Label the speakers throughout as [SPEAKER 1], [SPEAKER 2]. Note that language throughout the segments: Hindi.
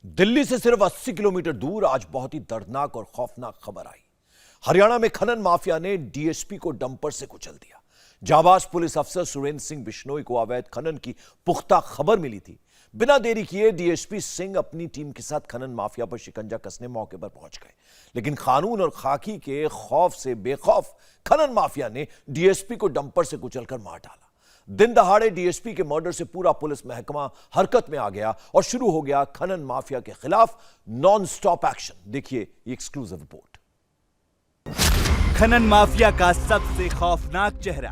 [SPEAKER 1] दिल्ली से सिर्फ 80 किलोमीटर दूर आज बहुत ही दर्दनाक और खौफनाक खबर आई। हरियाणा में खनन माफिया ने डीएसपी को डंपर से कुचल दिया। जाबाज पुलिस अफसर सुरेंद्र सिंह बिश्नोई को अवैध खनन की पुख्ता खबर मिली थी। बिना देरी किए डीएसपी सिंह अपनी टीम के साथ खनन माफिया पर शिकंजा कसने मौके पर पहुंच गए, लेकिन कानून और खाकी के खौफ से बेखौफ खनन माफिया ने डीएसपी को डंपर से कुचलकर मार डाला। दिन दहाड़े डीएसपी के मर्डर से पूरा पुलिस महकमा हरकत में आ गया और शुरू हो गया खनन माफिया के खिलाफ नॉन स्टॉप एक्शन। देखिए ये एक्सक्लूसिव रिपोर्ट।
[SPEAKER 2] खनन माफिया का सबसे खौफनाक चेहरा।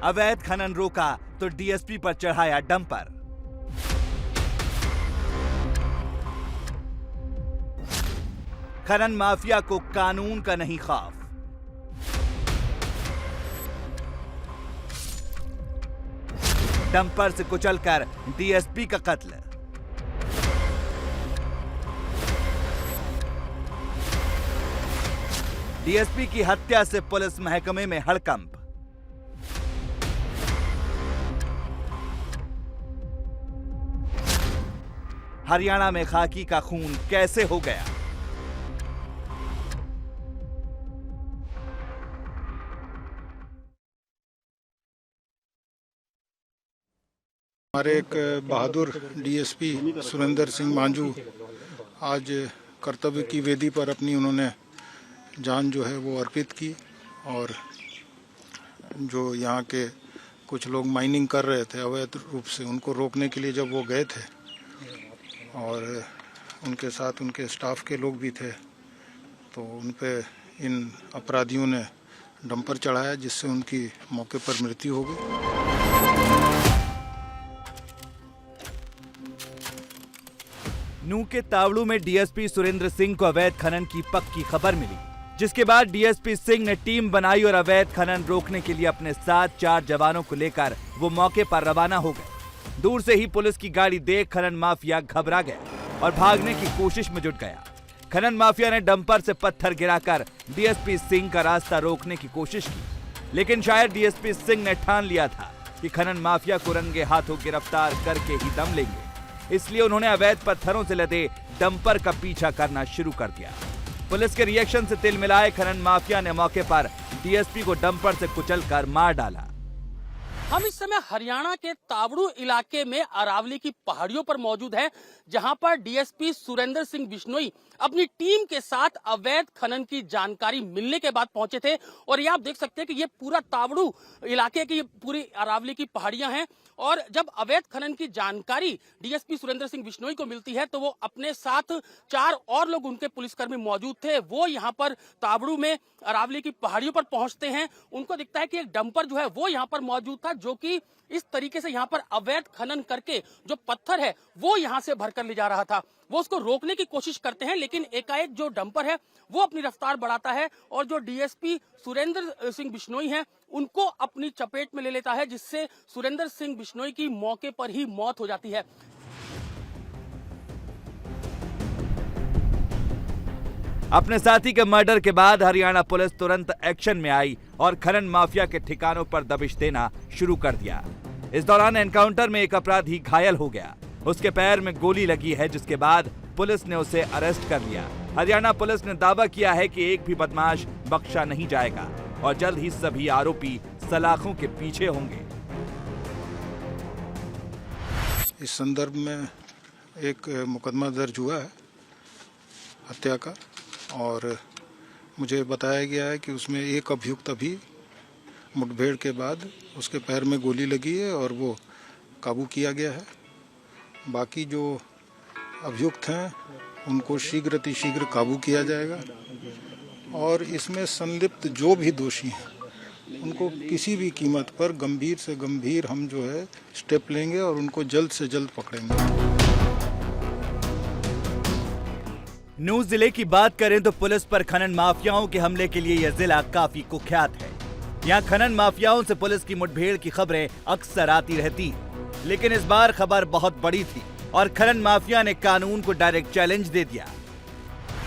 [SPEAKER 2] अवैध खनन रोका तो डीएसपी पर चढ़ाया डंपर। खनन माफिया को कानून का नहीं खौफ। डंपर से कुचलकर डीएसपी का कत्ल। डीएसपी की हत्या से पुलिस महकमे में हड़कंप। हरियाणा में खाकी का खून कैसे हो गया?
[SPEAKER 3] हमारे एक बहादुर डीएसपी सुरेंद्र सिंह मांझू आज कर्तव्य की वेदी पर अपनी उन्होंने जान जो है वो अर्पित की। और जो यहाँ के कुछ लोग माइनिंग कर रहे थे अवैध रूप से, उनको रोकने के लिए जब वो गए थे और उनके साथ उनके स्टाफ के लोग भी थे, तो उन पे इन अपराधियों ने डंपर चढ़ाया, जिससे उनकी मौके पर मृत्यु हो गई।
[SPEAKER 2] नूह के तावड़ू में डीएसपी सुरेंद्र सिंह को अवैध खनन की पक्की खबर मिली, जिसके बाद डीएसपी सिंह ने टीम बनाई और अवैध खनन रोकने के लिए अपने साथ 4 जवानों को लेकर वो मौके पर रवाना हो गए। दूर से ही पुलिस की गाड़ी देख खनन माफिया घबरा गया और भागने की कोशिश में जुट गया। खनन माफिया ने डंपर से पत्थर गिराकर डीएसपी सिंह का रास्ता रोकने की कोशिश की, लेकिन शायद डीएसपी सिंह ने ठान लिया था कि खनन माफिया को रंगे हाथों गिरफ्तार करके ही दम लेंगे, इसलिए उन्होंने अवैध पत्थरों से लदे डंपर का पीछा करना शुरू कर दिया। पुलिस के रिएक्शन से तिल मिलाए खनन माफिया ने मौके पर डीएसपी को डंपर से कुचलकर मार डाला।
[SPEAKER 4] हम इस समय हरियाणा के तावड़ू इलाके में अरावली की पहाड़ियों पर मौजूद हैं, जहां पर डीएसपी सुरेंद्र सिंह बिश्नोई अपनी टीम के साथ अवैध खनन की जानकारी मिलने के बाद पहुंचे थे। और ये आप देख सकते हैं कि ये पूरा तावड़ू इलाके की पूरी अरावली की पहाड़ियां हैं। और जब अवैध खनन की जानकारी डीएसपी सुरेंद्र सिंह बिश्नोई को मिलती है, तो वो अपने साथ 4 और लोग उनके पुलिसकर्मी मौजूद थे, वो यहाँ पर तावड़ू में अरावली की पहाड़ियों पर पहुंचते हैं। उनको दिखता है कि एक डंपर जो है वो यहाँ पर मौजूद था, जो कि इस तरीके से यहाँ पर अवैध खनन करके जो पत्थर है वो यहाँ से भरकर ले जा रहा था। वो उसको रोकने की कोशिश करते हैं, लेकिन एकाएक जो डंपर है वो अपनी रफ्तार बढ़ाता है और जो डीएसपी सुरेंद्र सिंह बिश्नोई हैं उनको अपनी चपेट में ले लेता है, जिससे सुरेंद्र सिंह बिश्नोई की मौके पर ही मौत हो जाती है।
[SPEAKER 2] अपने साथी के मर्डर के बाद हरियाणा पुलिस तुरंत एक्शन में आई और खनन माफिया के ठिकानों पर दबिश देना शुरू कर दिया। इस दौरान एनकाउंटर में एक अपराधी घायल हो गया, उसके पैर में गोली लगी है, जिसके बाद पुलिस ने उसे अरेस्ट कर लिया। हरियाणा पुलिस ने दावा किया है कि एक भी बदमाश बख्शा नहीं जाएगा और जल्द ही सभी आरोपी सलाखों के पीछे होंगे।
[SPEAKER 3] इस संदर्भ में एक मुकदमा दर्ज हुआ है हत्या का, और मुझे बताया गया है कि उसमें एक अभियुक्त अभी मुठभेड़ के बाद उसके पैर में गोली लगी है और वो काबू किया गया है। बाकी जो अभियुक्त हैं उनको शीघ्र अतिशीघ्र काबू किया जाएगा और इसमें संलिप्त जो भी दोषी हैं उनको किसी भी कीमत पर गंभीर से गंभीर हम जो है स्टेप लेंगे और उनको जल्द से जल्द पकड़ेंगे।
[SPEAKER 2] नूह जिले की बात करें तो पुलिस पर खनन माफियाओं के हमले के लिए यह जिला काफी कुख्यात है। यहाँ खनन माफियाओं से पुलिस की मुठभेड़ की खबरें अक्सर आती रहती, लेकिन इस बार खबर बहुत बड़ी थी और खनन माफिया ने कानून को डायरेक्ट चैलेंज दे दिया।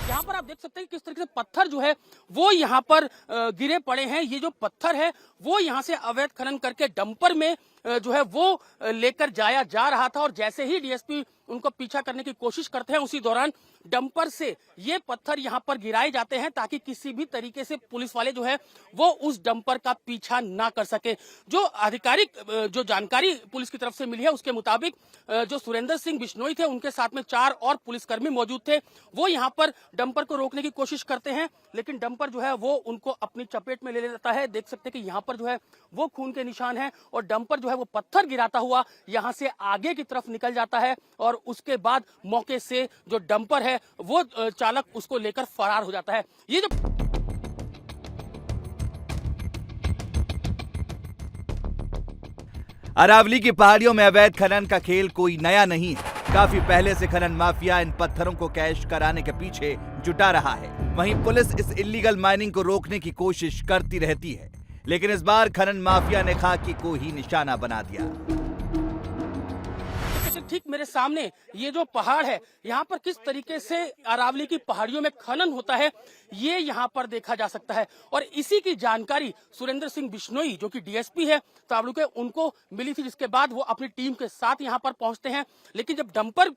[SPEAKER 4] यहाँ पर आप देख सकते हैं किस तरीके से पत्थर जो है वो यहाँ पर गिरे पड़े हैं। ये जो पत्थर है वो यहाँ से अवैध खनन करके डंपर में जो है वो लेकर जाया जा रहा था और जैसे ही डीएसपी उनको पीछा करने की कोशिश करते हैं उसी दौरान डंपर से ये पत्थर यहां पर गिराए जाते हैं ताकि किसी भी तरीके से पुलिस वाले जो है वो उस डंपर का पीछा ना कर सके। जो आधिकारिक जो जानकारी पुलिस की तरफ से मिली है उसके मुताबिक जो सुरेंद्र सिंह बिश्नोई थे उनके साथ में 4 और पुलिसकर्मी मौजूद थे। वो यहां पर डंपर को रोकने की कोशिश करते हैं लेकिन डंपर जो है वो उनको अपनी चपेट में ले लेता है। देख सकते हैं कि यहाँ पर जो है वो खून के निशान है और डंपर जो है वो पत्थर गिराता हुआ यहाँ से आगे की तरफ निकल जाता है और उसके बाद मौके से जो डंपर है वो चालक उसको लेकर फरार हो जाता है। ये जो
[SPEAKER 2] अरावली की पहाड़ियों में अवैध खनन का खेल कोई नया नहीं है। काफी पहले से खनन माफिया इन पत्थरों को कैश कराने के पीछे जुटा रहा है। वहीं पुलिस इस इल्लीगल माइनिंग को रोकने की कोशिश करती रहती है, लेकिन इस बार खनन माफिया ने खाकी को ही निशाना बना दिया।
[SPEAKER 4] ठीक मेरे सामने ये जो पहाड़ है यहाँ पर किस तरीके से अरावली की पहाड़ियों में खनन होता है ये यहाँ पर देखा जा सकता है और इसी की जानकारी सुरेंद्र सिंह बिश्नोई जो कि डीएसपी है तावड़ू के उनको मिली थी, जिसके बाद वो अपनी टीम के साथ यहाँ पर पहुंचते हैं। लेकिन जब डंपर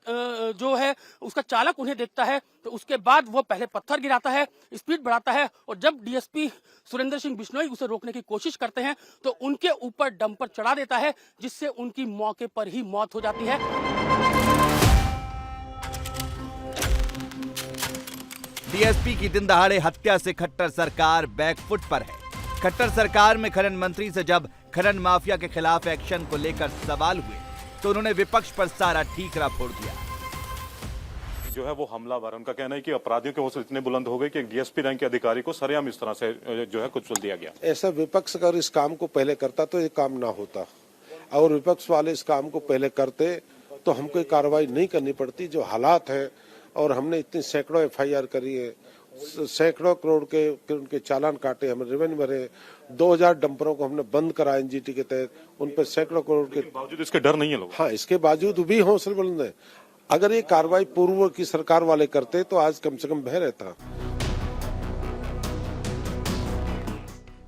[SPEAKER 4] जो है उसका चालक उन्हें देखता है तो उसके बाद वो पहले पत्थर गिराता है, स्पीड बढ़ाता है और जब डीएसपी सुरेंद्र सिंह बिश्नोई उसे रोकने की कोशिश करते हैं तो उनके ऊपर डंपर चढ़ा देता है जिससे उनकी मौके पर ही मौत हो जाती है।
[SPEAKER 2] डीएसपी की दिन दहाड़े हत्या से खट्टर सरकार बैकफुट पर है। खट्टर सरकार में खनन मंत्री से जब खनन माफिया के खिलाफ एक्शन को लेकर सवाल हुए तो उन्होंने विपक्ष पर सारा ठीकरा फोड़ दिया।
[SPEAKER 5] जो है वो हमलावर, उनका कहना है कि अपराधियों के हौसले इतने बुलंद हो गए कि एक डीएसपी रैंक के अधिकारी को सरेआम इस तरह से जो है कुचल दिया गया।
[SPEAKER 6] ऐसा विपक्ष अगर इस काम को पहले करता तो ये काम ना होता, और विपक्ष वाले इस काम को पहले करते तो हमको ये कार्रवाई नहीं करनी पड़ती। जो हालात है और हमने इतनी सैकड़ों एफआईआर करी है, सैकड़ों करोड़ के उनके चालान काटे, हमने रेवेन्यू भरे, 2000 डंपरों को हमने बंद करा एनजीटी के तहत, उन पर सैकड़ों करोड़ के
[SPEAKER 5] बावजूद इसके डर नहीं है लोग।
[SPEAKER 6] हाँ, इसके बावजूद भी हौसले बुलंद है। अगर ये कार्रवाई पूर्व की सरकार वाले करते तो आज कम से कम भय रहता।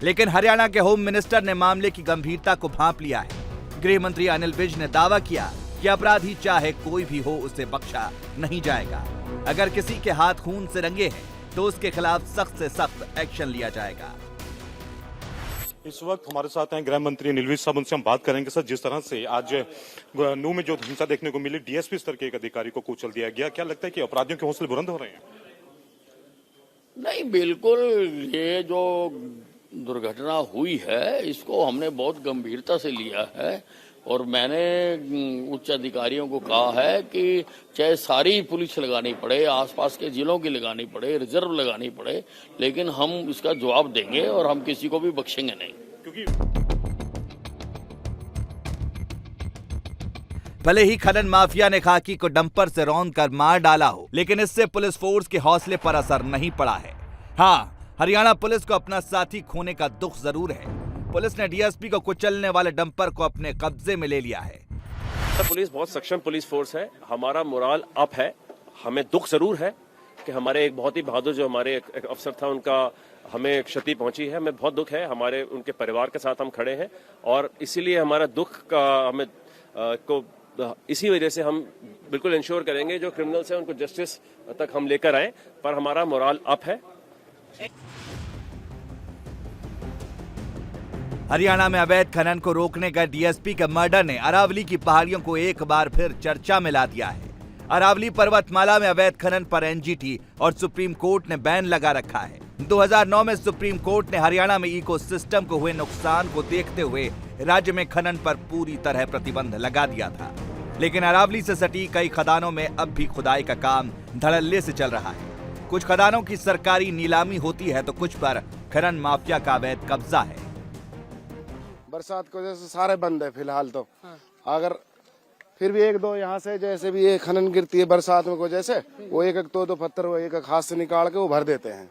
[SPEAKER 2] लेकिन हरियाणा के होम मिनिस्टर ने मामले की गंभीरता को भांप लिया है। गृह मंत्री अनिल विज ने दावा किया कि अपराधी चाहे कोई भी हो उसे बख्शा नहीं जाएगा। अगर किसी के हाथ खून से रंगे हैं तो उसके खिलाफ सख्त से सख्त एक्शन लिया जाएगा।
[SPEAKER 5] इस वक्त हमारे साथ हैं गृह मंत्री अनिल विज साहब, उनसे हम बात करेंगे। सर, जिस तरह से आज नूह में जो हिंसा देखने को मिली, डीएसपी स्तर के एक अधिकारी को कुचल दिया गया, क्या लगता है कि अपराधियों के हौसले बुलंद हो रहे हैं?
[SPEAKER 7] नहीं, बिल्कुल। ये जो दुर्घटना हुई है इसको हमने बहुत गंभीरता से लिया है और मैंने उच्च अधिकारियों को कहा है कि चाहे सारी पुलिस लगानी पड़े, आसपास के जिलों की लगानी पड़े, रिजर्व लगानी पड़े, लेकिन हम इसका जवाब देंगे और हम किसी को भी बख्शेंगे नहीं।
[SPEAKER 5] क्योंकि
[SPEAKER 2] भले ही खनन माफिया ने खाकी को डंपर से रौंद कर मार डाला हो, लेकिन इससे पुलिस फोर्स के हौसले पर असर नहीं पड़ा है। हाँ, हरियाणा पुलिस को अपना साथी खोने का दुख जरूर है। पुलिस ने डीएसपी को कुचलने वाले डंपर को अपने कब्जे में ले लिया है।
[SPEAKER 8] पुलिस बहुत सक्षम पुलिस फोर्स है, हमारा मोराल अप है। हमें दुख जरूर है कि हमारे एक बहुत ही बहादुर जो हमारे एक अफसर था उनका हमें क्षति पहुंची है। हमें बहुत दुख है, हमारे उनके परिवार के साथ हम खड़े हैं और इसीलिए हमारा दुख का हमें को इसी वजह से हम बिल्कुल इंश्योर करेंगे जो क्रिमिनल्स हैं उनको जस्टिस तक हम लेकर आए, पर हमारा मोराल अप है।
[SPEAKER 2] हरियाणा में अवैध खनन को रोकने का डीएसपी का मर्डर ने अरावली की पहाड़ियों को एक बार फिर चर्चा में ला दिया है। अरावली पर्वतमाला में अवैध खनन पर एनजीटी और सुप्रीम कोर्ट ने बैन लगा रखा है। 2009 में सुप्रीम कोर्ट ने हरियाणा में इकोसिस्टम को हुए नुकसान को देखते हुए राज्य में खनन पर पूरी तरह प्रतिबंध लगा दिया था, लेकिन अरावली से सटी कई खदानों में अब भी खुदाई का काम धड़ल्ले से चल रहा है। कुछ खदानों की सरकारी नीलामी होती है तो कुछ पर खनन माफिया का अवैध कब्जा है।
[SPEAKER 9] बरसात की वजह से सारे बंद है फिलहाल तो। अगर फिर भी एक दो यहाँ से जैसे भी ये खनन गिरती है बरसात में को जैसे वो एक दो पत्थर वो एक हाथ से निकाल के वो भर देते हैं।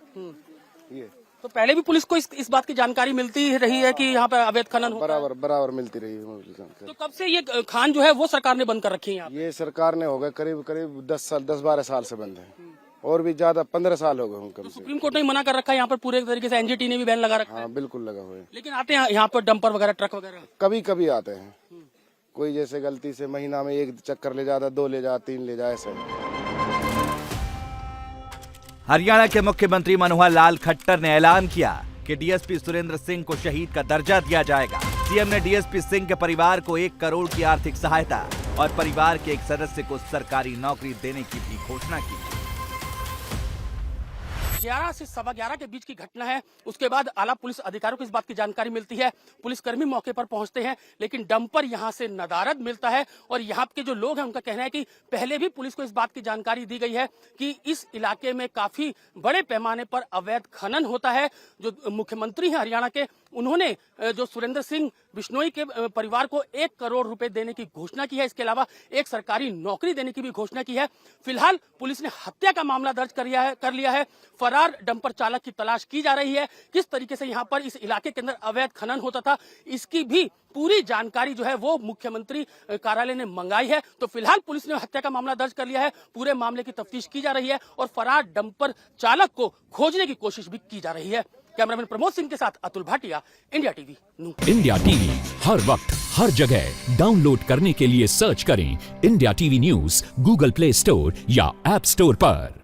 [SPEAKER 9] ये
[SPEAKER 4] तो पहले भी पुलिस को इस बात की जानकारी मिलती रही है कि यहाँ पे अवैध खनन होता है?
[SPEAKER 9] बराबर मिलती रही है।
[SPEAKER 4] तो कब से ये खान जो है वो सरकार ने बंद कर रखी है?
[SPEAKER 9] ये सरकार ने हो गए करीब 10-12 साल से बंद है, और भी ज्यादा 15 साल हो गए कम से।
[SPEAKER 4] सुप्रीम कोर्ट ने मना कर रखा है यहाँ पर पूरे तरीके से, एनजीटी ने भी बैन लगा रखा है।
[SPEAKER 9] हाँ, बिल्कुल लगा हुआ है।
[SPEAKER 4] लेकिन आते हैं यहाँ पर डंपर वगैरह, ट्रक वगैरह
[SPEAKER 9] कभी कभी आते हैं। कोई जैसे गलती से महीना में 1 चक्कर ले जाता, 2 ले जाता, 3 ले जाए ऐसे।
[SPEAKER 2] हरियाणा के मुख्यमंत्री मनोहर लाल खट्टर ने ऐलान किया कि डीएसपी सुरेंद्र सिंह को शहीद का दर्जा दिया जाएगा। सीएम ने डीएसपी सिंह के परिवार को 1 करोड़ की आर्थिक सहायता और परिवार के एक सदस्य को सरकारी नौकरी देने की भी घोषणा की।
[SPEAKER 4] 11 से 11:15 के बीच की घटना है। उसके बाद आला पुलिस अधिकारियों को इस बात की जानकारी मिलती है। पुलिसकर्मी मौके पर पहुंचते हैं, लेकिन डंपर यहां से नदारद मिलता है। और यहाँ के जो लोग हैं उनका कहना है कि पहले भी पुलिस को इस बात की जानकारी दी गई है कि इस इलाके में काफी बड़े पैमाने पर अवैध खनन होता है। जो मुख्यमंत्री हैं हरियाणा के, उन्होंने जो सुरेंद्र सिंह बिश्नोई के परिवार को 1 करोड़ रुपए देने की घोषणा की है। इसके अलावा एक सरकारी नौकरी देने की भी घोषणा की है। फिलहाल पुलिस ने हत्या का मामला दर्ज कर लिया है। फरार डंपर चालक की तलाश की जा रही है। किस तरीके से यहाँ पर इस इलाके के अंदर अवैध खनन होता था, इसकी भी पूरी जानकारी जो है वो मुख्यमंत्री कार्यालय ने मंगाई है। तो फिलहाल पुलिस ने हत्या का मामला दर्ज कर लिया है। पूरे मामले की तफ्तीश की जा रही है और फरार डंपर चालक को खोजने की कोशिश भी की जा रही है। कैमरामैन प्रमोद सिंह के साथ Atul Bhatia, India TV news.
[SPEAKER 10] India TV हर वक्त हर जगह डाउनलोड करने के लिए सर्च करें India TV news Google Play Store या ऐप स्टोर पर।